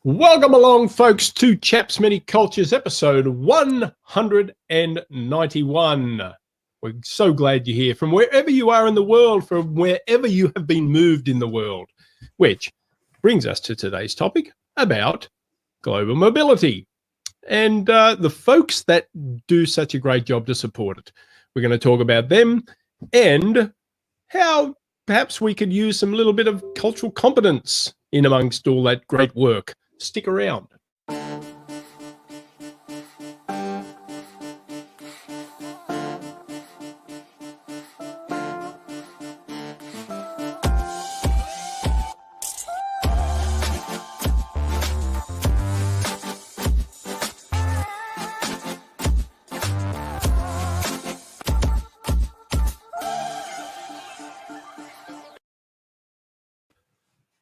Welcome along, folks, to Chaps Many Cultures, episode 191. We're so glad you're here from wherever you are in the world, from wherever you have been moved in the world, which brings us to today's topic about global mobility and the folks that do such a great job to support it. We're going to talk about them and how perhaps we could use some little bit of cultural competence in amongst all that great work. Stick around.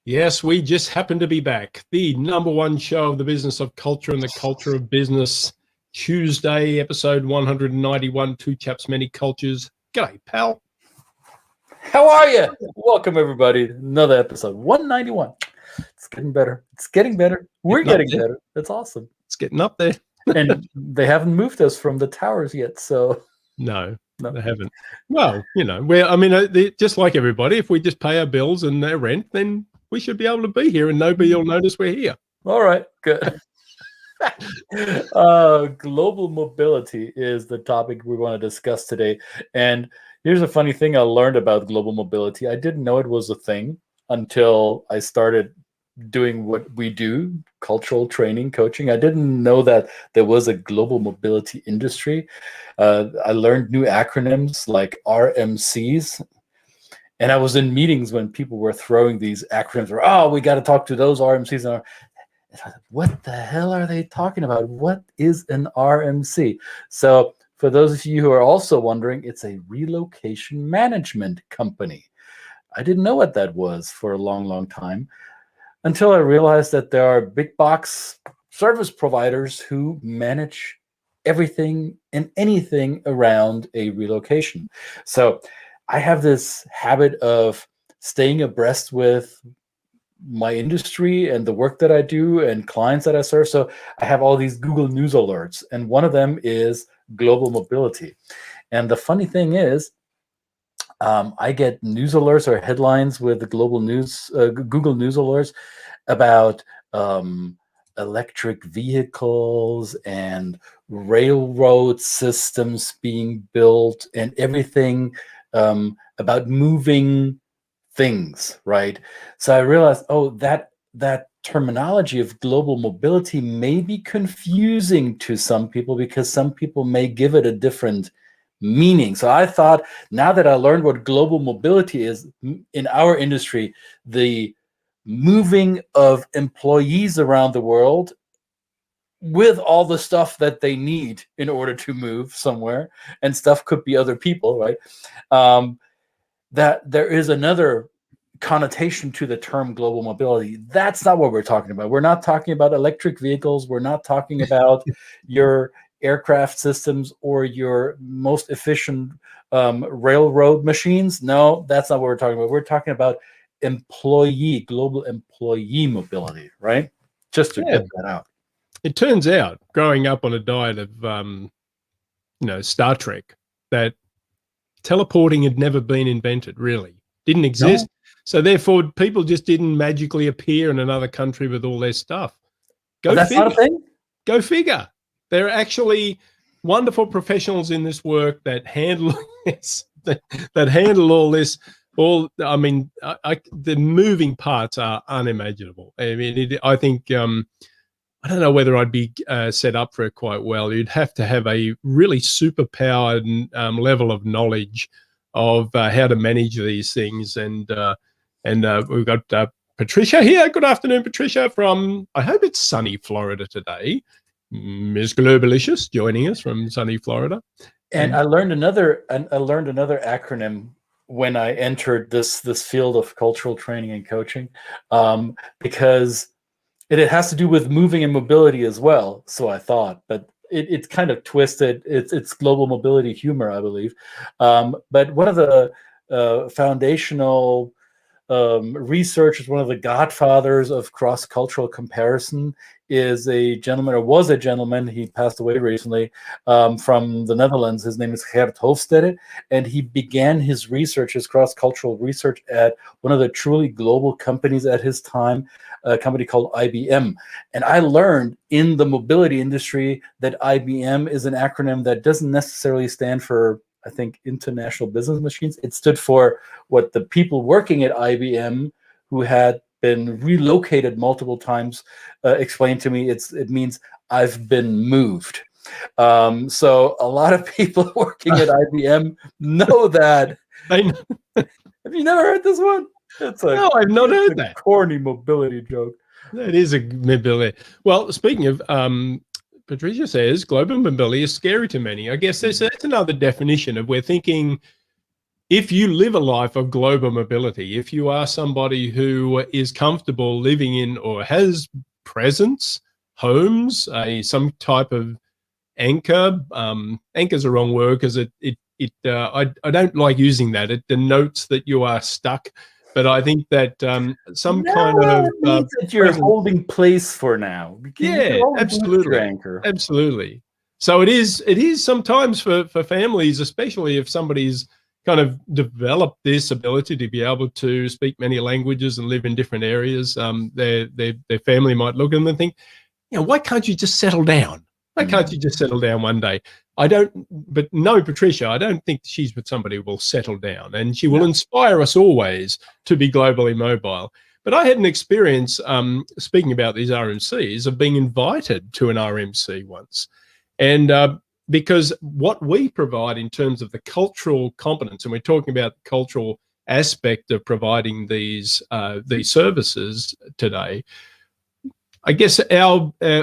Yes, we just happen to be back. The #1 show of the business of culture and the culture of business. Tuesday, episode 191, Two Chaps, Many Cultures. G'day, pal. How are you? Welcome, everybody. Another episode, 191. It's getting better. It's getting better. We're getting better. That's awesome. It's getting up there. And they haven't moved us from the towers yet, so... No, they haven't. Well, you know, just like everybody, if we just pay our bills and their rent, then we should be able to be here and nobody will notice we're here. All right, good. Global mobility is the topic we want to discuss today. And here's a funny thing I learned about global mobility. I didn't know it was a thing until I started doing what we do, cultural training, coaching. I didn't know that there was a global mobility industry. I learned new acronyms like RMCs. And I was in meetings when people were throwing these acronyms, or, oh, we got to talk to those RMCs. And I thought, what the hell are they talking about? What is an RMC? So for those of you who are also wondering, it's a relocation management company. I didn't know what that was for a long, long time until I realized that there are big box service providers who manage everything and anything around a relocation. So I have this habit of staying abreast with my industry and the work that I do and clients that I serve. So I have all these Google News alerts, and one of them is global mobility. And the funny thing is, I get news alerts or headlines with the global news, Google News alerts about electric vehicles and railroad systems being built and everything about moving things, right? So I realized, oh, that terminology of global mobility may be confusing to some people because some people may give it a different meaning. So I thought, now that I learned what global mobility is in our industry, the moving of employees around the world with all the stuff that they need in order to move somewhere, and stuff could be other people, right? That there is another connotation to the term global mobility. That's not what we're talking about. We're not talking about electric vehicles. We're not talking about your aircraft systems or your most efficient railroad machines. No, that's not what we're talking about. We're talking about global employee mobility, right? Just to get that out. It turns out, growing up on a diet of, Star Trek, that teleporting had never been invented, really. Didn't exist. No. So therefore, people just didn't magically appear in another country with all their stuff. That's figure. Not a thing? Go figure. There are actually wonderful professionals in this work that handle this, that handle all this. The moving parts are unimaginable. I mean, I think... I don't know whether I'd be set up for it quite well. You'd have to have a really superpowered level of knowledge of how to manage these things. And we've got Patricia here. Good afternoon, Patricia, from, I hope it's sunny Florida today. Ms. Globalicious joining us from sunny Florida. And I learned another acronym when I entered this field of cultural training and coaching, because it has to do with moving and mobility as well, so I thought, but it's kind of twisted. It's global mobility humor, I believe. But one of the foundational researchers, one of the godfathers of cross-cultural comparison, is a gentleman, or was a gentleman, he passed away recently, from the Netherlands. His name is 𝙏𝙬𝙤 𝘾𝙝𝙀, and he began his research, his cross-cultural research, at one of the truly global companies at his time, a company called IBM. And I learned in the mobility industry that IBM is an acronym that doesn't necessarily stand for, I think, International Business Machines. It stood for what the people working at IBM, who had been relocated multiple times, explained to me. It means I've been moved. So a lot of people working at IBM know that. Have you never heard this one? No, I've not heard that. Corny mobility joke. That is a mobility. Well, speaking of, Patricia says global mobility is scary to many. I guess that's another definition of, we're thinking, if you live a life of global mobility, if you are somebody who is comfortable living in, or has presence, homes, some type of anchor. Anchor's a wrong word, because I don't like using that. It denotes that you are stuck. But I think that some kind of it means that you're holding place for now. Yeah, absolutely, anchor. Absolutely. So it is sometimes for families, especially if somebody's kind of developed this ability to be able to speak many languages and live in different areas. Their family might look at them and think, why can't you just settle down? Why can't you just settle down one day? But no, Patricia, I don't think she's with somebody who will settle down, and she will inspire us always to be globally mobile. But I had an experience, speaking about these RMCs, of being invited to an RMC once. And because what we provide in terms of the cultural competence, and we're talking about the cultural aspect of providing these services today, I guess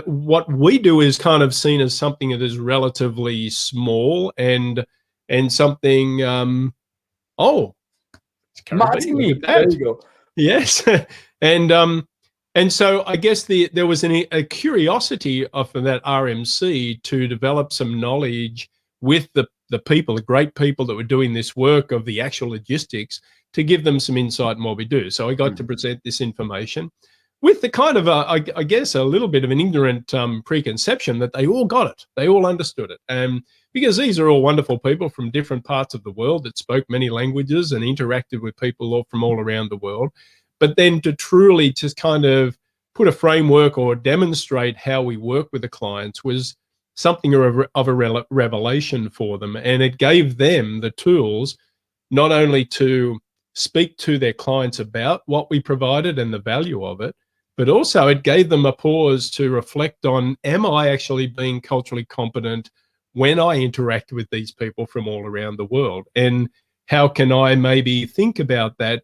what we do is kind of seen as something that is relatively small and something. Martini, there you go. Yes, and so I guess there was a curiosity of that RMC to develop some knowledge with the people, the great people that were doing this work of the actual logistics, to give them some insight in what we do. So I got to present this information with the kind of, I guess, a little bit of an ignorant preconception that they all got it. They all understood it. Because these are all wonderful people from different parts of the world that spoke many languages and interacted with people from all around the world. But then to truly just kind of put a framework or demonstrate how we work with the clients was something of a revelation for them. And it gave them the tools not only to speak to their clients about what we provided and the value of it, but also it gave them a pause to reflect on, am I actually being culturally competent when I interact with these people from all around the world? And how can I maybe think about that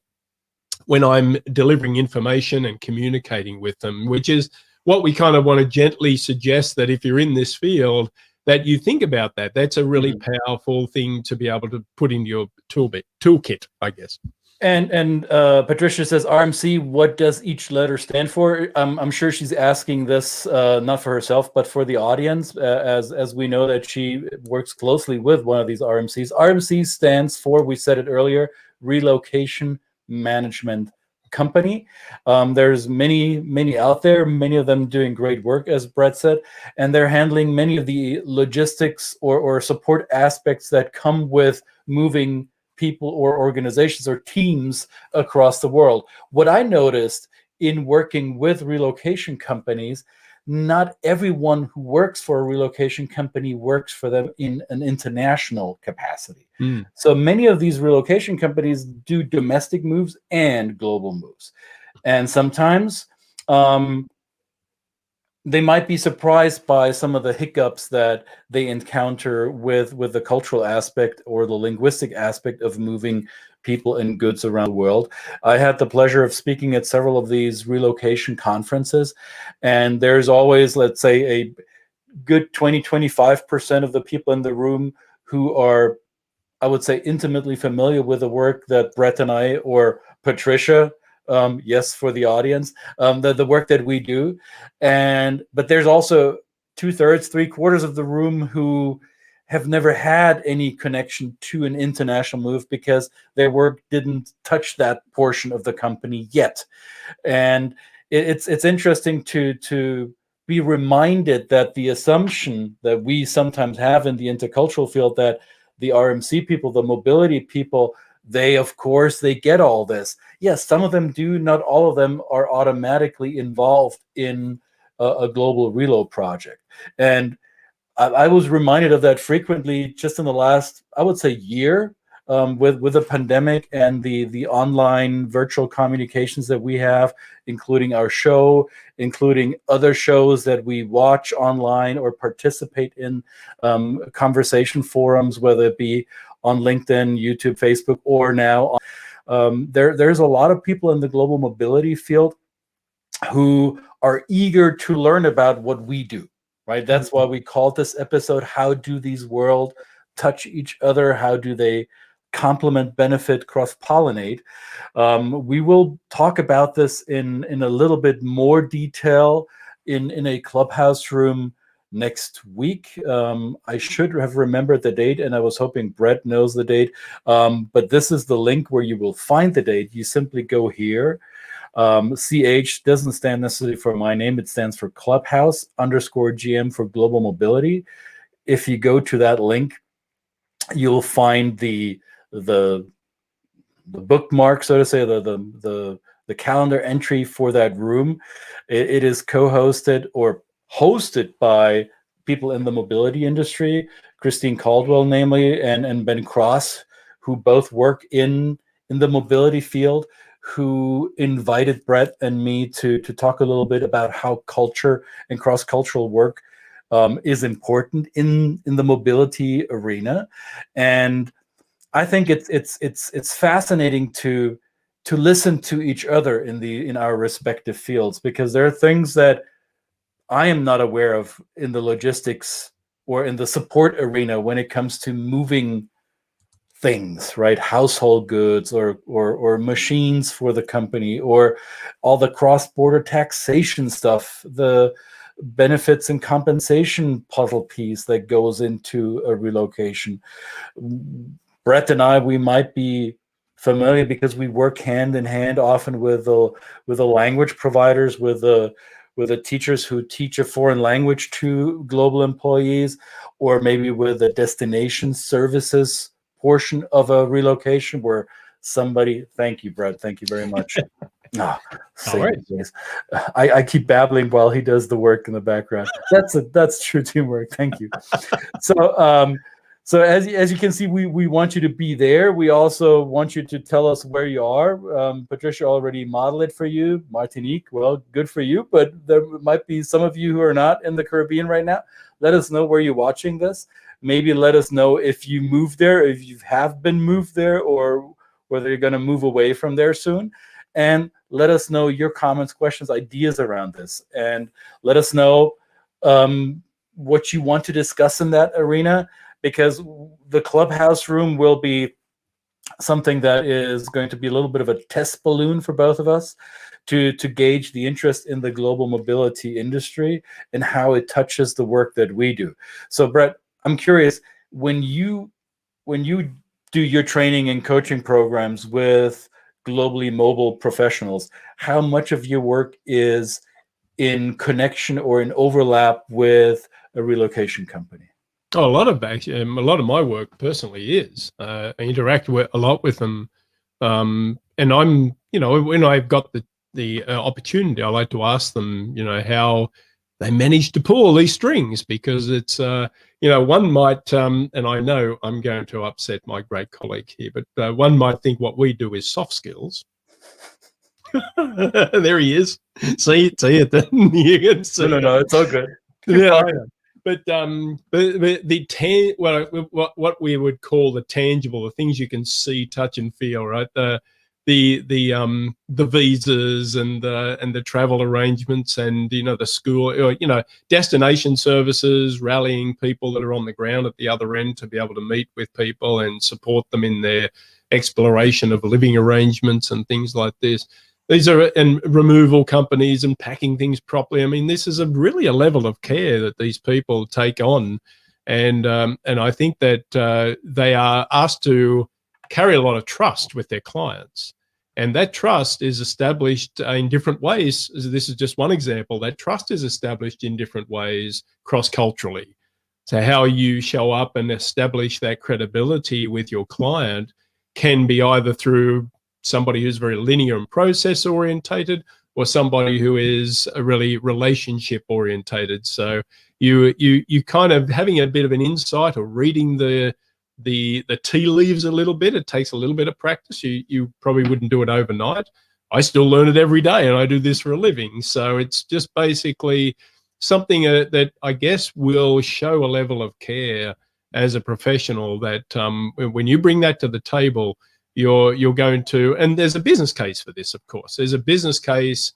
when I'm delivering information and communicating with them, which is what we kind of want to gently suggest, that if you're in this field, that you think about that. That's a really powerful thing to be able to put in your toolkit, I guess. And Patricia says, RMC, what does each letter stand for? I'm sure she's asking this not for herself, but for the audience, as we know that she works closely with one of these RMCs. RMC stands for, we said it earlier, Relocation Management Company. There's many out there, many of them doing great work, as Brett said, and they're handling many of the logistics or support aspects that come with moving people or organizations or teams across the world. What I noticed in working with relocation companies, not everyone who works for a relocation company works for them in an international capacity. So many of these relocation companies do domestic moves and global moves. And sometimes they might be surprised by some of the hiccups that they encounter with the cultural aspect or the linguistic aspect of moving people and goods around the world. I had the pleasure of speaking at several of these relocation conferences, and there's always, let's say, a good 20-25% of the people in the room who are, I would say, intimately familiar with the work that Brett and I, or Patricia, yes, for the audience, the work that we do. But there's also 2/3, 3/4 of the room who have never had any connection to an international move because their work didn't touch that portion of the company yet. And it's interesting to be reminded that the assumption that we sometimes have in the intercultural field, that the RMC people, the mobility people, they, of course, they get all this. Yes, some of them do. Not all of them are automatically involved in a global reload project. And I was reminded of that frequently just in the last, I would say, year, with the pandemic and the online virtual communications that we have, including our show, including other shows that we watch online or participate in conversation forums, whether it be on LinkedIn, YouTube, Facebook, or now. There's a lot of people in the global mobility field who are eager to learn about what we do, right? That's why we called this episode, How Do These Worlds Touch Each Other? How do they complement, benefit, cross-pollinate? We will talk about this in a little bit more detail in a clubhouse room next week. I should have remembered the date, and I was hoping Brett knows the date. But this is the link where you will find the date. You simply go here. CH doesn't stand necessarily for my name. It stands for Clubhouse_GM for Global Mobility. If you go to that link, you'll find the bookmark, so to say, the calendar entry for that room. It is co-hosted or hosted by people in the mobility industry, Christine Caldwell, namely, and Ben Cross, who both work in the mobility field, who invited Brett and me to talk a little bit about how culture and cross-cultural work is important in the mobility arena. And I think it's fascinating to listen to each other in our respective fields, because there are things that I am not aware of in the logistics or in the support arena when it comes to moving things, right? Household goods or machines for the company, or all the cross-border taxation stuff, the benefits and compensation puzzle piece that goes into a relocation. Brett and I, we might be familiar because we work hand in hand often with the language providers, with the teachers who teach a foreign language to global employees, or maybe with the destination services portion of a relocation where somebody, thank you, Brett, thank you very much. I keep babbling while he does the work in the background. That's true teamwork. Thank you. So as you can see, we want you to be there. We also want you to tell us where you are. Patricia already modeled it for you. Martinique, well, good for you. But there might be some of you who are not in the Caribbean right now. Let us know where you're watching this. Maybe let us know if you moved there, if you have been moved there, or whether you're going to move away from there soon. And let us know your comments, questions, ideas around this. And let us know what you want to discuss in that arena, because the clubhouse room will be something that is going to be a little bit of a test balloon for both of us to gauge the interest in the global mobility industry and how it touches the work that we do. So, Brett, I'm curious, when you do your training and coaching programs with globally mobile professionals, how much of your work is in connection or in overlap with a relocation company? Oh, a lot of my work personally is. I interact a lot with them, and I'm, when I've got the opportunity, I like to ask them, how they manage to pull all these strings, because it's, one might, and I know I'm going to upset my great colleague here, but one might think what we do is soft skills. There he is. See it. You can see no, it's all good. Yeah. But what we would call the tangible, the things you can see, touch, and feel, right? The visas and the travel arrangements, and the school, destination services, rallying people that are on the ground at the other end to be able to meet with people and support them in their exploration of living arrangements and things like this. These are, and removal companies and packing things properly. I mean, this is really a level of care that these people take on, and I think that they are asked to carry a lot of trust with their clients. And that trust is established in different ways. This is just one example. That trust is established in different ways cross-culturally. So how you show up and establish that credibility with your client can be either through somebody who's very linear and process orientated, or somebody who is really relationship orientated. So you kind of having a bit of an insight or reading the tea leaves a little bit. It takes a little bit of practice. You probably wouldn't do it overnight. I still learn it every day, and I do this for a living. So it's just basically something that I guess will show a level of care as a professional that when you bring that to the table, you're going to, and there's a business case for this, of course. There's a business case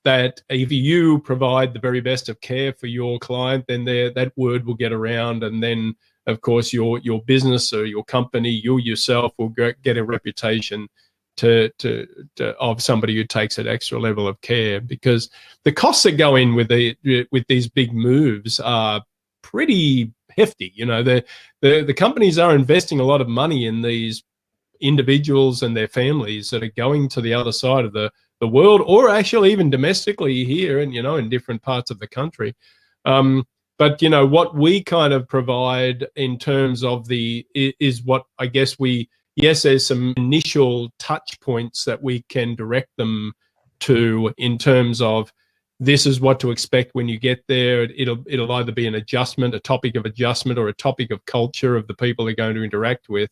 that if you provide the very best of care for your client, then that word will get around, and then of course your business or your company, you yourself will get a reputation of somebody who takes that extra level of care, because the costs that go in with these big moves are pretty hefty. You know, the companies are investing a lot of money in these individuals and their families that are going to the other side of the world, or actually even domestically here, and in different parts of the country. But what we kind of provide in terms of is what I guess yes, there's some initial touch points that we can direct them to in terms of this is what to expect when you get there. It'll either be an adjustment, a topic of adjustment, or a topic of culture of the people they're going to interact with.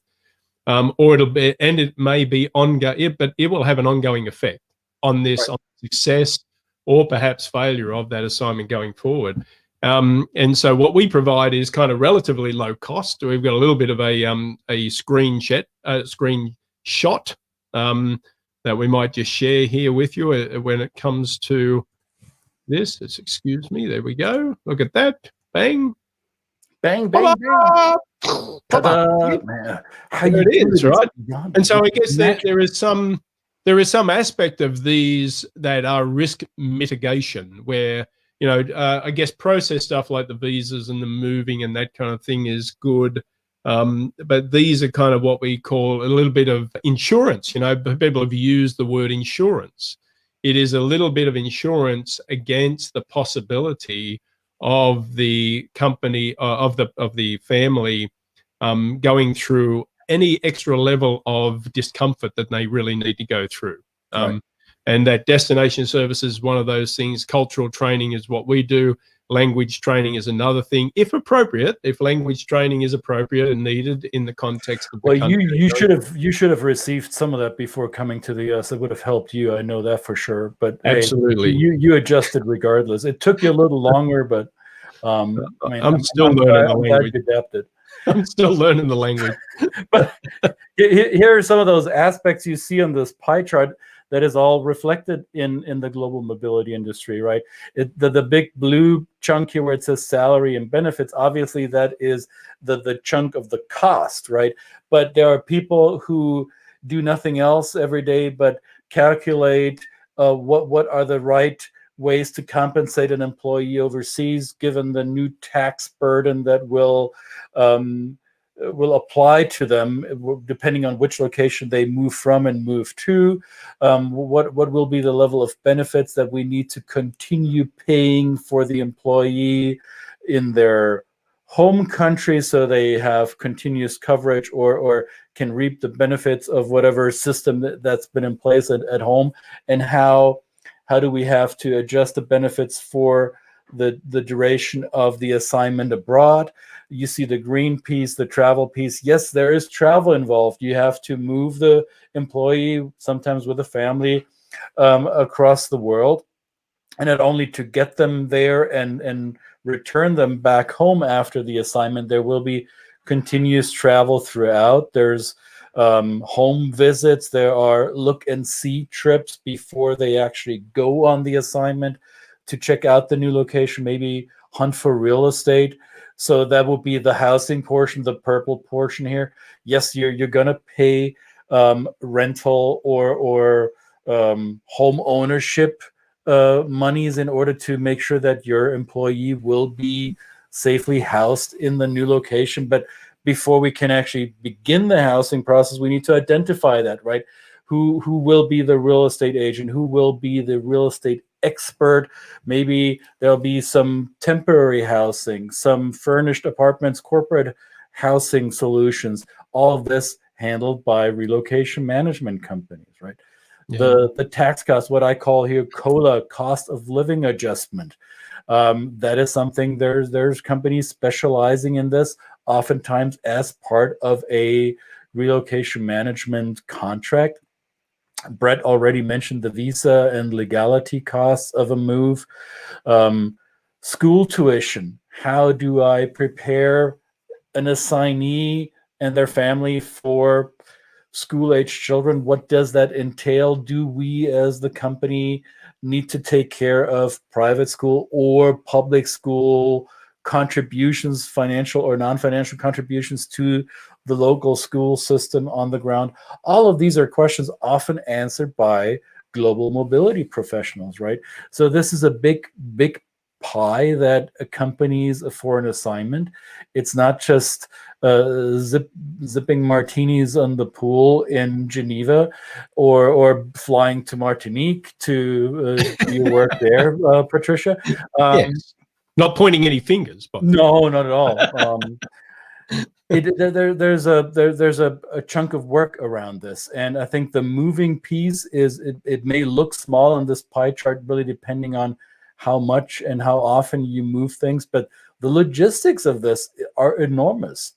Or it may be ongoing, but it will have an ongoing effect on this, on success or perhaps failure of that assignment going forward. And so what we provide is kind of relatively low cost. We've got a little bit of a screenshot that we might just share here with you when it comes to this. Excuse me. There we go. Look at that. Bang. Bang, bang, bang. Ta-da, man. There it is, right? And so I guess there is some aspect of these that are risk mitigation where, I guess process stuff like the visas and the moving and that kind of thing is good. But these are kind of what we call a little bit of insurance. People have used the word insurance. It is a little bit of insurance against the possibility of the company, of the family going through any extra level of discomfort that they really need to go through. And that destination service is one of those things. Cultural training is what we do. Language training is another thing, if appropriate. If language training is appropriate and needed in the context of the country. you should have received some of that before coming to the US. It would have helped you. I know that for sure. But absolutely, hey, you adjusted regardless. It took you a little longer, but I'm still learning the language. You adapted. I'm still learning the language. But here are some of those aspects you see on this pie chart that is all reflected in the global mobility industry, right? The big blue chunk here where it says salary and benefits, obviously that is the chunk of the cost, right? But there are people who do nothing else every day but calculate what are the right ways to compensate an employee overseas, given the new tax burden that will apply to them depending on which location they move from and move to. What will be the level of benefits that we need to continue paying for the employee in their home country so they have continuous coverage or can reap the benefits of whatever system that's been in place at home, and how do we have to adjust the benefits for the duration of the assignment abroad. You see the green piece, the travel piece. Yes, there is travel involved. You have to move the employee, sometimes with a family, across the world, and not only to get them there and return them back home after the assignment. There will be continuous travel throughout. There's home visits. There are look and see trips before they actually go on the assignment to check out the new location, maybe hunt for real estate. So that will be the housing portion, the purple portion here. Yes, you're gonna pay rental or home ownership monies in order to make sure that your employee will be safely housed in the new location. But before we can actually begin the housing process, we need to identify that, right? Who will be the real estate agent? Who will be the real estate expert? Maybe there'll be some temporary housing, some furnished apartments, corporate housing solutions. All of this handled by relocation management companies, right? Yeah. The tax cost, what I call here COLA, cost of living adjustment. That is something, there's companies specializing in this, oftentimes as part of a relocation management contract. Brett already mentioned the visa and legality costs of a move. School tuition. How do I prepare an assignee and their family for school-age children? What does that entail? Do we as the company need to take care of private school or public school contributions, financial or non-financial contributions to the local school system on the ground? All of these are questions often answered by global mobility professionals, right? So this is a big pie that accompanies a foreign assignment. It's not just zipping martinis on the pool in Geneva, or flying to Martinique to do your work there, Patricia. Yes. Not pointing any fingers, but no, not at all. There's a chunk of work around this, and I think the moving piece is it may look small on this pie chart, really depending on how much and how often you move things, but the logistics of this are enormous,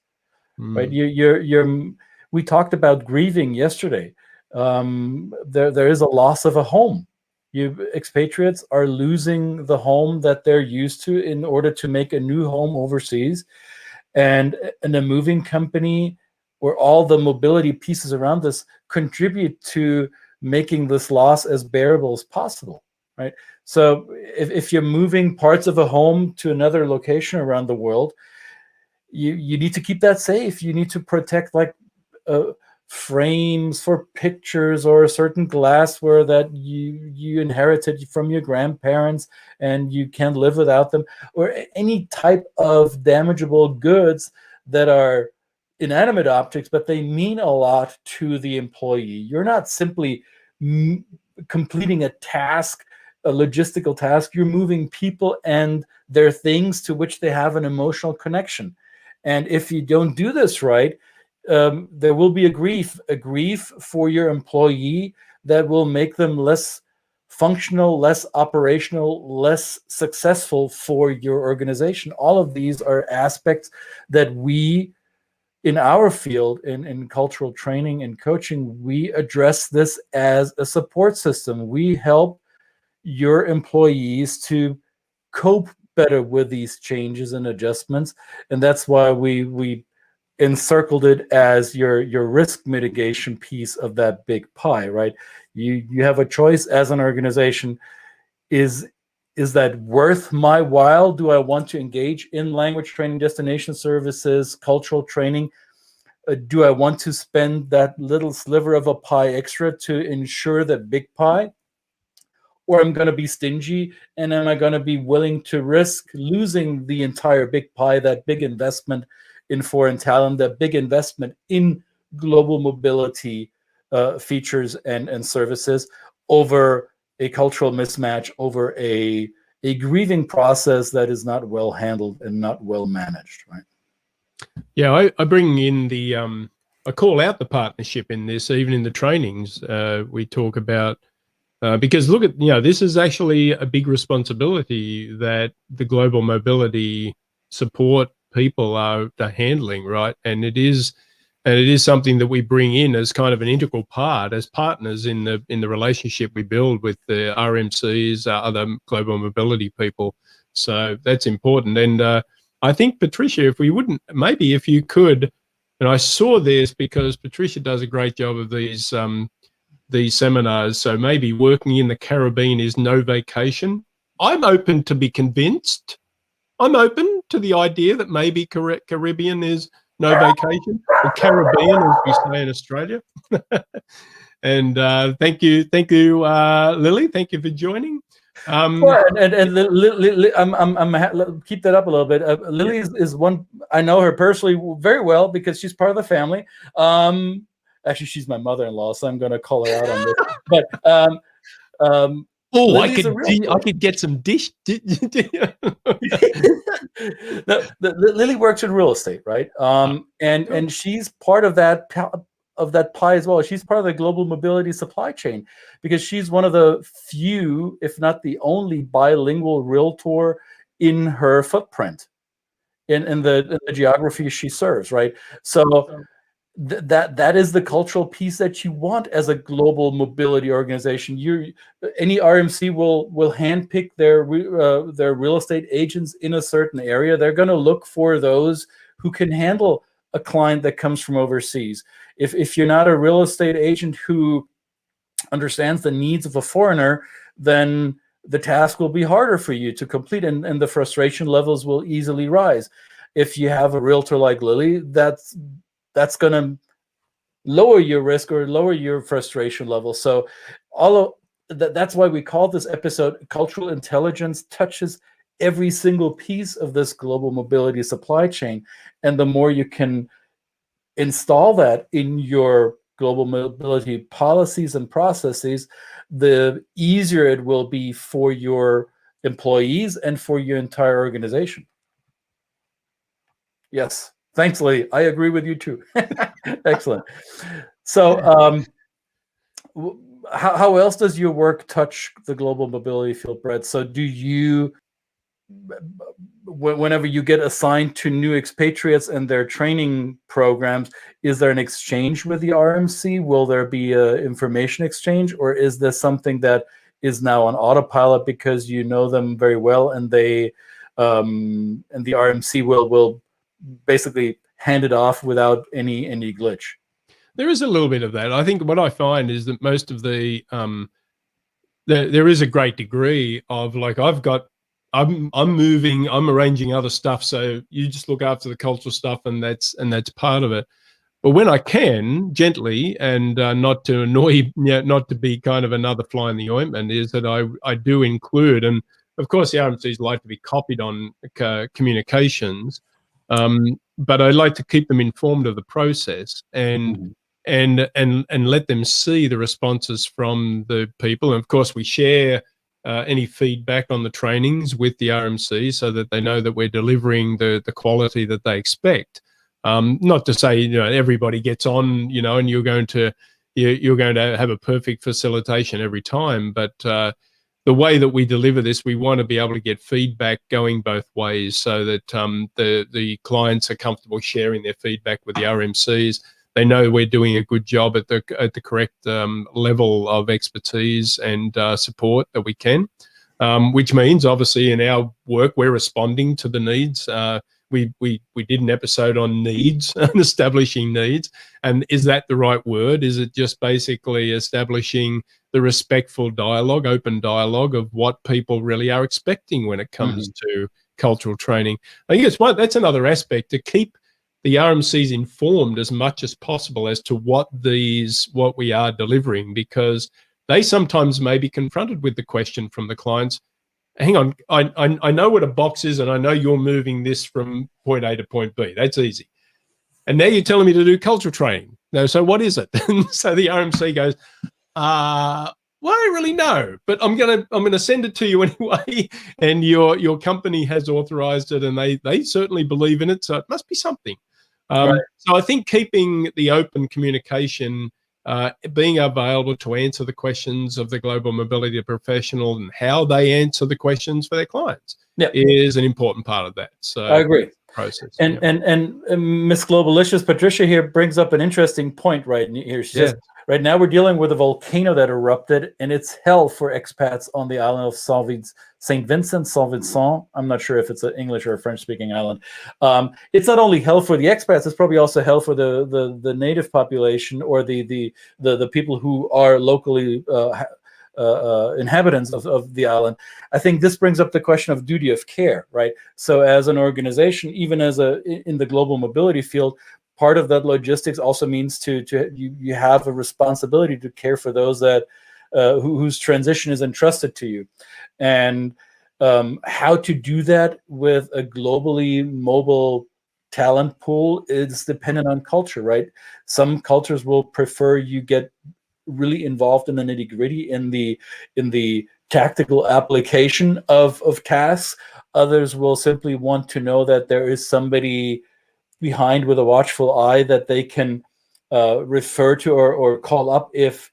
right? We talked about grieving yesterday. There is a loss of a home. Expatriates are losing the home that they're used to in order to make a new home overseas. And in a moving company, where all the mobility pieces around this contribute to making this loss as bearable as possible, right? So if you're moving parts of a home to another location around the world, you need to keep that safe. You need to protect, like, frames for pictures, or a certain glassware that you inherited from your grandparents and you can't live without them, or any type of damageable goods that are inanimate objects, but they mean a lot to the employee. You're not simply completing a task, a logistical task. You're moving people and their things to which they have an emotional connection. And if you don't do this right, there will be a grief for your employee that will make them less functional, less operational, less successful for your organization. All of these are aspects that we, in our field, in cultural training and coaching, we address this as a support system. We help your employees to cope better with these changes and adjustments, and that's why we encircled it as your risk mitigation piece of that big pie, right? You have a choice as an organization. Is that worth my while? Do I want to engage in language training, destination services, cultural training? Do I want to spend that little sliver of a pie extra to ensure that big pie? Or I'm going to be stingy, and am I going to be willing to risk losing the entire big pie, that big investment in foreign talent, that big investment in global mobility features and services, over a cultural mismatch, over a grieving process that is not well handled and not well managed, right? Yeah, I bring in the I call out the partnership in this, even in the trainings. We talk about because look at, this is actually a big responsibility that the global mobility support people are handling, right? And it is something that we bring in as kind of an integral part, as partners in the relationship we build with the RMCs, other global mobility people. So that's important. And I think, Patricia, if you could, and I saw this because Patricia does a great job of these seminars, so maybe working in the Caribbean is no vacation. I'm open to be convinced. I'm open to the idea that maybe Caribbean is no vacation, or Caribbean, as we say in Australia. And thank you, Lily. Thank you for joining. Well, I'm keep that up a little bit. Lily is one, I know her personally very well because she's part of the family. Actually, she's my mother-in-law, so I'm going to call her out on this. But oh, Lily's a I could get some dish. Lily works in real estate, right? And she's part of that pie as well. She's part of the global mobility supply chain because she's one of the few, if not the only, bilingual realtor in her footprint in the geography she serves, right? So that is the cultural piece that you want as a global mobility organization. Any RMC will handpick their real estate agents in a certain area. They're going to look for those who can handle a client that comes from overseas. If you're not a real estate agent who understands the needs of a foreigner, then the task will be harder for you to complete, and the frustration levels will easily rise. If you have a realtor like Lily, that's going to lower your risk or lower your frustration level. So that's why we call this episode Cultural Intelligence Touches Every Single Piece of this global mobility supply chain. And the more you can install that in your global mobility policies and processes, the easier it will be for your employees and for your entire organization. Yes. Thanks, Lee. I agree with you too. Excellent. So how else does your work touch the global mobility field, Brett? So do you, whenever you get assigned to new expatriates and their training programs, is there an exchange with the RMC? Will there be an information exchange, or is this something that is now on autopilot because you know them very well and they and the RMC will basically hand it off without any glitch? There is a little bit of that. I think what I find is that most of the there is a great degree of, like, I'm moving, I'm arranging other stuff, so you just look after the cultural stuff, and that's part of it. But when I can, gently, and not to annoy, not to be kind of another fly in the ointment, is that I do include, and of course the RMCs like to be copied on communications, but I like to keep them informed of the process and let them see the responses from the people. And of course we share any feedback on the trainings with the RMC so that they know that we're delivering the quality that they expect. Not to say, everybody gets on, and you're going to have a perfect facilitation every time, but the way that we deliver this, we want to be able to get feedback going both ways so that the clients are comfortable sharing their feedback with the RMCs. They know we're doing a good job at the correct level of expertise and support that we can, which means obviously in our work we're responding to the needs. We did an episode on needs and establishing needs, and is that the right word? Is it just basically establishing the respectful dialogue, open dialogue of what people really are expecting when it comes to cultural training? I think that's another aspect, to keep the RMCs informed as much as possible as to what we are delivering, because they sometimes may be confronted with the question from the clients, hang on, I know what a box is, and I know you're moving this from point A to point B. That's easy. And now you're telling me to do cultural training. No, so what is it? And so the RMC goes, well, I don't really know, but I'm gonna send it to you anyway. And your company has authorized it, and they certainly believe in it, so it must be something. Right. So I think keeping the open communication, being available to answer the questions of the global mobility professional and how they answer the questions for their clients is an important part of that. So I agree. Process. And Miss Globalicious Patricia here brings up an interesting point right here. She says, right now we're dealing with a volcano that erupted, and it's hell for expats on the island of St. Vincent. I'm not sure if it's an English or a French-speaking island. It's not only hell for the expats; it's probably also hell for the native population, or the people who are locally inhabitants of the island. I think this brings up the question of duty of care, right? So as an organization, even in the global mobility field, part of that logistics also means you have a responsibility to care for those that whose transition is entrusted to you. And how to do that with a globally mobile talent pool is dependent on culture, right? Some cultures will prefer you get really involved in the nitty-gritty, in the tactical application of tasks. Others will simply want to know that there is somebody behind with a watchful eye that they can refer to or call up if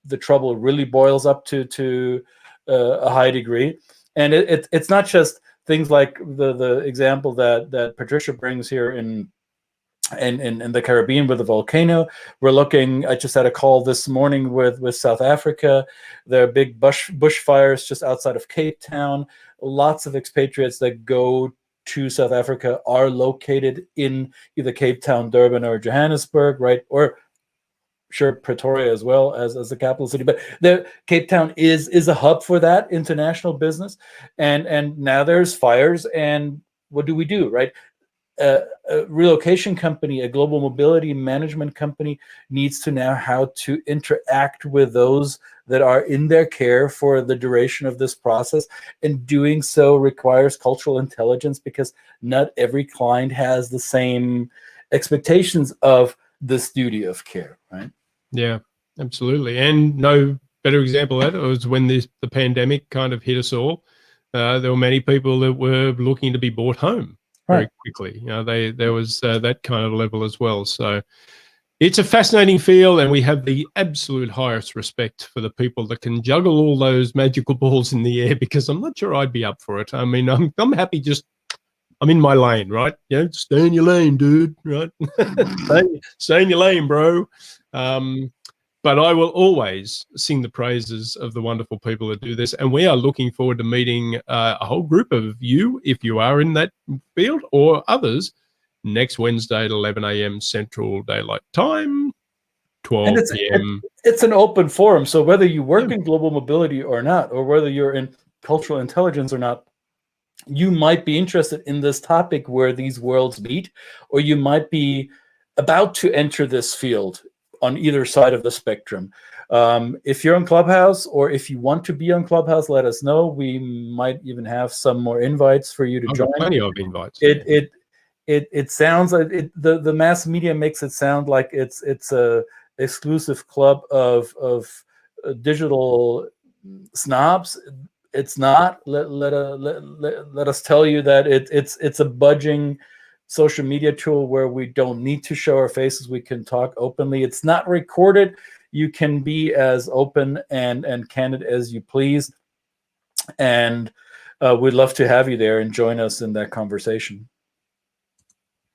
the trouble really boils up to a high degree. And it's not just things like the example that Patricia brings here in the Caribbean with the volcano. We're looking, I just had a call this morning with South Africa. There are big bushfires just outside of Cape Town. Lots of expatriates that go to South Africa are located in either Cape Town, Durban, or Johannesburg, right? Or sure, Pretoria as well as the capital city. But the Cape Town is a hub for that international business. And now there's fires, and what do, right? A relocation company, a global mobility management company needs to know how to interact with those that are in their care for the duration of this process. And doing so requires cultural intelligence, because not every client has the same expectations of this duty of care, right? Yeah, absolutely. And no better example of that was when the pandemic kind of hit us all. There were many people that were looking to be brought home very quickly. You know, there was that kind of level as well. So it's a fascinating field, and we have the absolute highest respect for the people that can juggle all those magical balls in the air, because I'm not sure I'd be up for it. I mean, I'm happy just, I'm in my lane, right? You know, stay in your lane, dude, right? stay in your lane, bro. But I will always sing the praises of the wonderful people that do this. And we are looking forward to meeting a whole group of you, if you are in that field, or others, next Wednesday at 11 a.m. Central Daylight Time, 12 p.m. It's an open forum. So whether you work in global mobility or not, or whether you're in cultural intelligence or not, you might be interested in this topic where these worlds meet, or you might be about to enter this field on either side of the spectrum. If you're on Clubhouse, or if you want to be on Clubhouse, let us know. We might even have some more invites for you to join. Plenty of invites. It sounds like the mass media makes it sound like it's a exclusive club of digital snobs. It's not. Let us tell you that it's a budging social media tool where we don't need to show our faces. We can talk openly. It's not recorded. You can be as open and candid as you please. And we'd love to have you there and join us in that conversation.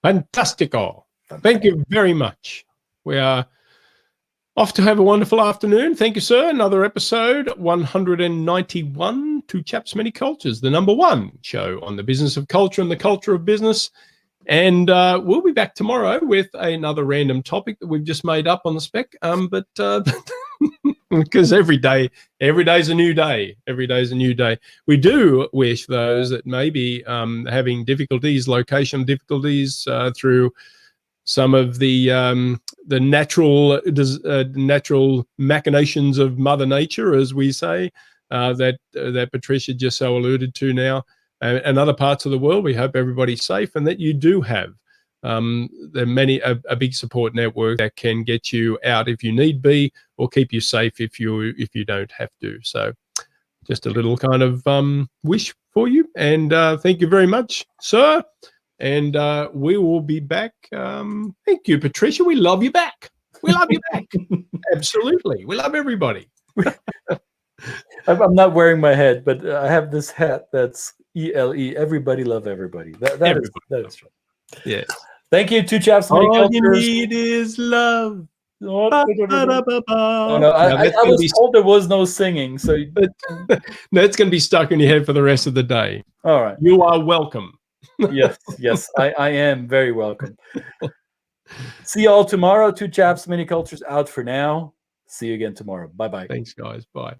Fantastico. Thank you very much. We are off to have a wonderful afternoon. Thank you, sir. Another episode 191 to Chaps Many Cultures, the #1 show on the business of culture and the culture of business. And we'll be back tomorrow with another random topic that we've just made up on the spec. But because every day's a new day. Every day's a new day. We do wish those that may be having difficulties, location difficulties through some of the natural machinations of Mother Nature, as we say, that Patricia just so alluded to now. And other parts of the world, we hope everybody's safe, and that you do have a big support network that can get you out if you need be, or keep you safe if you don't have to. So just a little kind of wish for you, and thank you very much, sir. And we will be back. Thank you, Patricia. We love you back. We love you back. Absolutely. We love everybody. I'm not wearing my hat, but I have this hat that's ELE. Everybody love everybody. That is true. Yeah. Thank you, Two Chaps. All you need is love. Oh, no, I was told there was no singing, so that's going to be stuck in your head for the rest of the day. All right. You are welcome. Yes, I am very welcome. See you all tomorrow. Two Chaps, Many Cultures out for now. See you again tomorrow. Bye-bye. Thanks, guys. Bye.